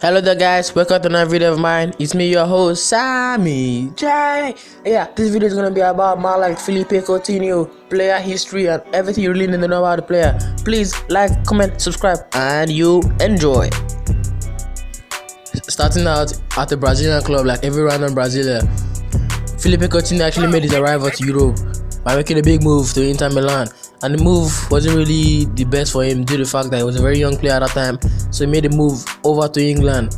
Hello there guys, welcome to another video of mine. It's me, your host Sammy J. Yeah, this video is gonna be about my like Philippe Coutinho, player history and everything you really need to know about the player. Please like, comment, subscribe and you enjoy. Starting out at the Brazilian club like every random Brazilian, Philippe Coutinho actually made his arrival to Europe by making a big move to Inter Milan. And the move wasn't really the best for him due to the fact that he was a very young player at that time. So he made a move over to England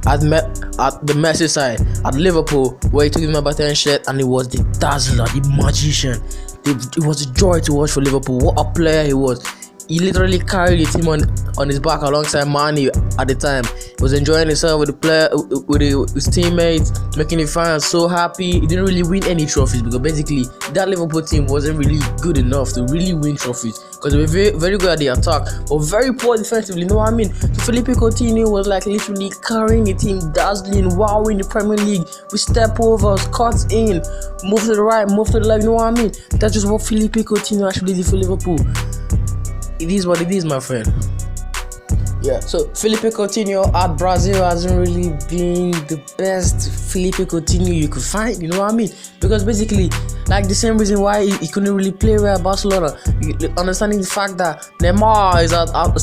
at the Messi side at Liverpool, where he took him number 10 shirt and he was the dazzler, the magician. It was a joy to watch for Liverpool. What a player he was. He literally carried the team on his back alongside Mane at the time. He was enjoying himself with the player, with his teammates, making the fans so happy. He didn't really win any trophies because basically that Liverpool team wasn't really good enough to really win trophies because they were very, very good at the attack but very poor defensively. You know what I mean? So Philippe Coutinho was like literally carrying the team, dazzling, wowing the Premier League with step overs, cuts in, move to the right, move to the left. You know what I mean? That's just what Philippe Coutinho actually did for Liverpool. It is what it is, my friend. Yeah, so Philippe Coutinho at Brazil hasn't really been the best Philippe Coutinho you could find, you know what I mean? Because basically, like the same reason why he couldn't really play well at Barcelona, understanding the fact that Neymar is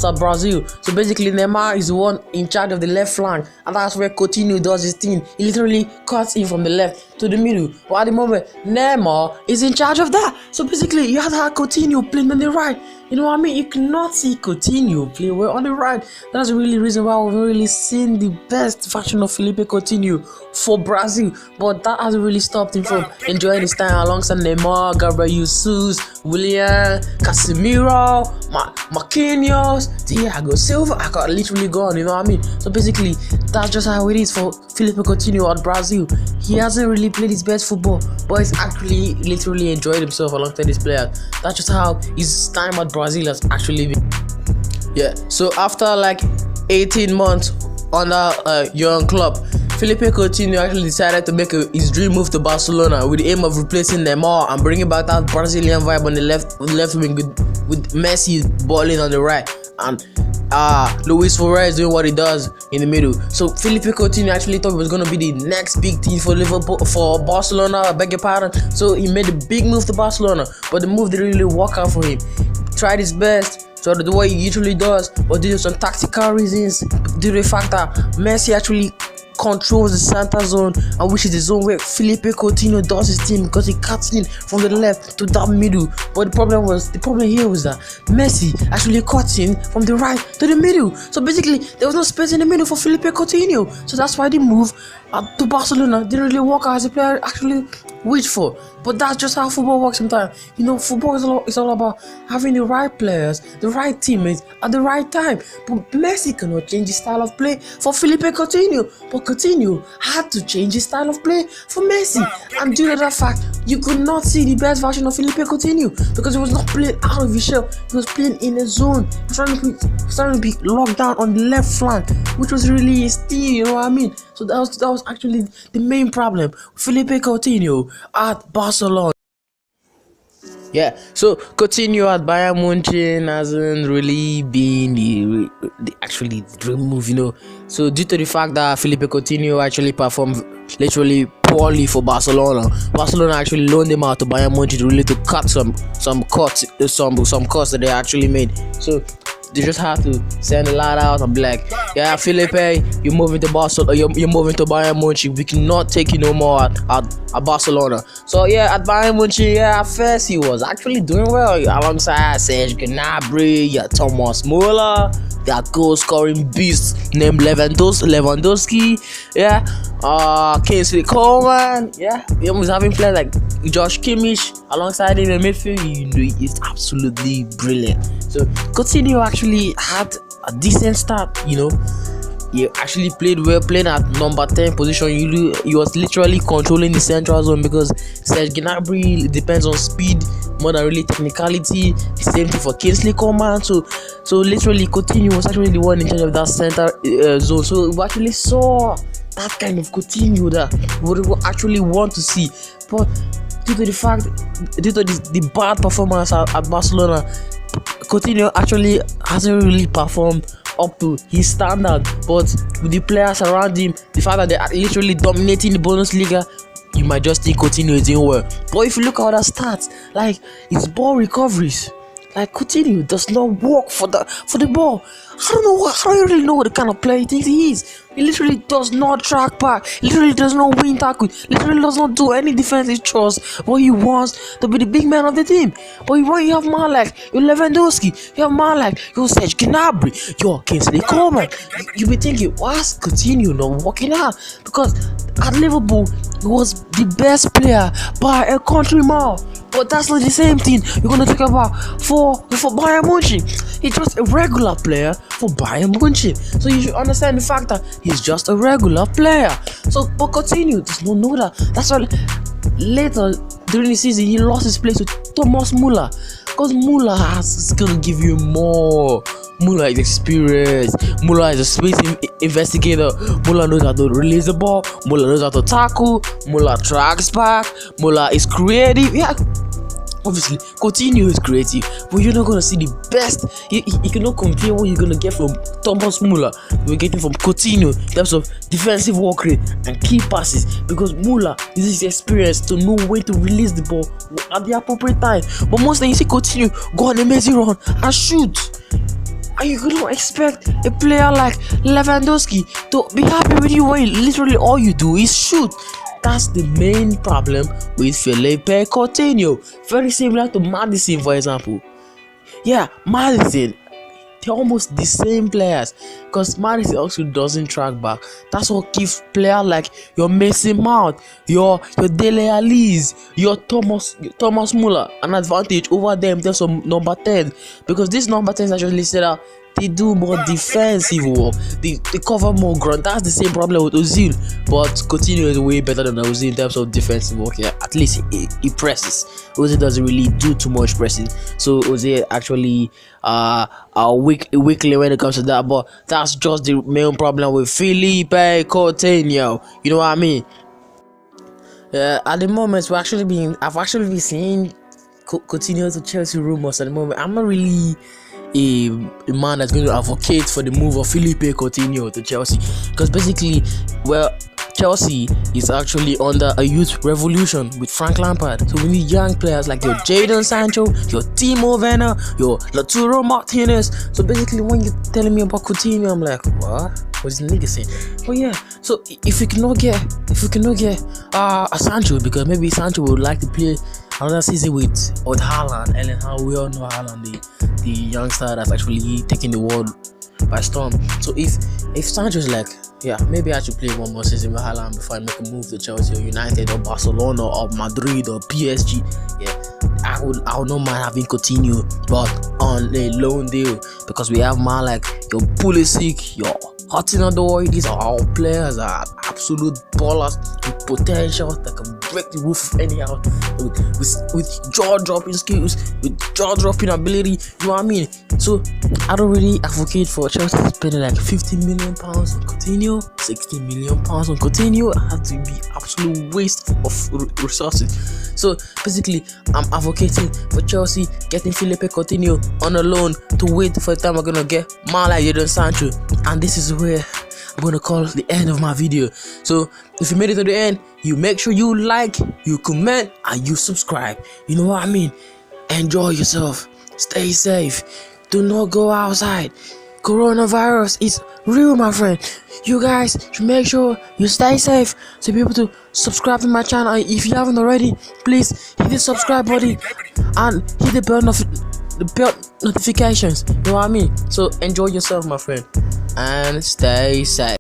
at Brazil. So basically, Neymar is the one in charge of the left flank, and that's where Coutinho does his thing. He literally cuts in from the left to the middle. But at the moment, Neymar is in charge of that. So basically, you have to have Coutinho playing on the right. You know what I mean? You cannot see Coutinho play well on the right. That's the really reason why we've really seen the best version of Philippe Coutinho for Brazil. But that hasn't really stopped him from enjoying his time alongside Neymar, Gabriel Jesus, Willian, Casemiro, Marquinhos, Thiago Silva. I got literally gone, you know what I mean? So basically, that's just how it is for Philippe Coutinho at Brazil. He hasn't really played his best football, but he's actually literally enjoyed himself alongside his players. That's just how his time at Brazil has actually been. Yeah, so after like 18 months on a young club, Philippe Coutinho actually decided to make his dream move to Barcelona with the aim of replacing Neymar and bringing back that Brazilian vibe on the left wing with Messi balling on the right and Luis Suarez doing what he does in the middle. So Philippe Coutinho actually thought it was going to be the next big thing for Barcelona, I beg your pardon. So he made a big move to Barcelona, but the move didn't really work out for him. He tried his best to do what he usually does, but due to some tactical reasons, due to the fact that Messi actually controls the center zone, and which is the zone where Philippe Coutinho does his thing because he cuts in from the left to that middle. But the problem here was that Messi actually cuts in from the right to the middle. So basically, there was no space in the middle for Philippe Coutinho. So that's why the move to Barcelona didn't really work out as a player actually wished for. But that's just how football works sometimes. You know, football is all about having the right players, the right teammates at the right time. But Messi cannot change his style of play for Philippe Coutinho. But Coutinho had to change his style of play for Messi. And due to that fact, you could not see the best version of Philippe Coutinho because he was not playing out of his shell. He was playing in a zone. He was trying to be locked down on the left flank, which was really his thing, you know what I mean? So that was actually the main problem with Philippe Coutinho at Barcelona. Yeah, so Coutinho at Bayern Munich hasn't really been the dream move, you know. So due to the fact that Philippe Coutinho actually performed literally poorly for Barcelona actually loaned him out to Bayern Munich really to cut some costs that they actually made. So they just have to send a lot out and be like, yeah, Philippe, you're moving to Barcelona, you're moving to Bayern Munich. We cannot take you no more at Barcelona. So yeah, at Bayern Munich, yeah, at first he was actually doing well alongside Serge Gnabry, Thomas Müller, that goal-scoring beast named Lewandowski, yeah, Kingsley Coman, yeah, he was having players like Josh Kimmich alongside him in midfield. You know, he's absolutely brilliant. So Coutinho actually had a decent start, you know. He actually played well, playing at number 10 position. He was literally controlling the central zone because Serge Gnabry depends on speed more than really technicality. The same thing for Kingsley Coman. So literally Coutinho was actually the one in charge of that center zone. So we actually saw that kind of Coutinho that we would actually want to see. But due to the bad performance at Barcelona, Coutinho actually hasn't really performed up to his standard. But with the players around him, the fact that they are literally dominating the Bundesliga, you might just think Coutinho is doing well. But if you look at other stats, like his ball recoveries, like Coutinho does not work for the ball. I don't know what. I don't really know what the kind of player he thinks he is. He literally does not track back. Literally does not win tackles. Literally does not do any defensive chores. But he wants to be the big man of the team. But when you have man like your Lewandowski, you have man like your Serge Gnabry, your Kingsley Coman, you be thinking, why's Coutinho not working out? Because at Liverpool, he was the best player by a country mile. But that's not the same thing you're gonna talk about for Bayern Munich. He's just a regular player for Bayern Munich. So you should understand the fact that he's just a regular player. So but Coutinho does not know that. That's why later during the season he lost his place to Thomas Muller. Because Muller is gonna give you more. Muller is experienced. Muller is a space investigator. Muller knows how to release the ball. Muller knows how to tackle. Muller tracks back. Muller is creative. Yeah, obviously Coutinho is creative, but you're not gonna see the best. You cannot compare what you're gonna get from Thomas Muller. We're getting from Coutinho in terms of defensive work rate and key passes, because Muller uses his experience to know when to release the ball at the appropriate time. But most times you see Coutinho go on an amazing run and shoot. And you couldn't expect a player like Lewandowski to be happy with you when literally all you do is shoot. That's the main problem with Philippe Coutinho. Very similar to Madison, for example. Yeah, Madison, they're almost the same players, because Madison also doesn't track back. That's what gives players like your Mason Mount, your Dele Alli's, your Thomas Muller an advantage over them in terms of number 10, because this number 10 is actually listed out. They do more defensive work. They cover more ground. That's the same problem with Ozil. But Coutinho is way better than Ozil in terms of defensive work. Yeah, at least he presses. Ozil doesn't really do too much pressing. So Ozil actually weakly when it comes to that. But that's just the main problem with Philippe Coutinho. You know what I mean? At the moment, I've actually been seeing Coutinho to Chelsea rumors at the moment. I'm not really a man that's going to advocate for the move of Philippe Coutinho to Chelsea, because basically, well, Chelsea is actually under a youth revolution with Frank Lampard. So we need young players like your Jadon Sancho, your Timo Werner, your Lautaro Martinez. So basically, when you're telling me about Coutinho, I'm like, what? What's the nigga saying? But yeah, so if we cannot get a Sancho, because maybe Sancho would like to play another season with Haaland, and how we all know Haaland, the youngster that's actually taking the world by storm. So if Sancho's like, yeah, maybe I should play one more season with Haaland before I make a move to Chelsea or United or Barcelona or Madrid or PSG, yeah, I would not mind having Coutinho, but on a loan deal, because we have man like your Pulisic, your Coutinho. These are all players that are absolute ballers with potential that can break the roof of any house with jaw-dropping skills, with jaw-dropping ability. You know what I mean? So I don't really advocate for Chelsea spending like £50 million on Coutinho, £60 million on Coutinho. It has to be absolute waste of resources. So basically, I'm advocating for Chelsea getting Philippe Coutinho on a loan to wait for the time we're gonna get man like Jadon Sancho. And this is where I'm gonna call the end of my video. So if you made it to the end, you make sure you like, you comment, and you subscribe. You know what I mean? Enjoy yourself, stay safe, do not go outside. Coronavirus is real, my friend. You guys should make sure you stay safe. So be able to subscribe to my channel. If you haven't already, please hit the subscribe button and hit the bell notifications. You know what I mean? So enjoy yourself, my friend, and stay safe.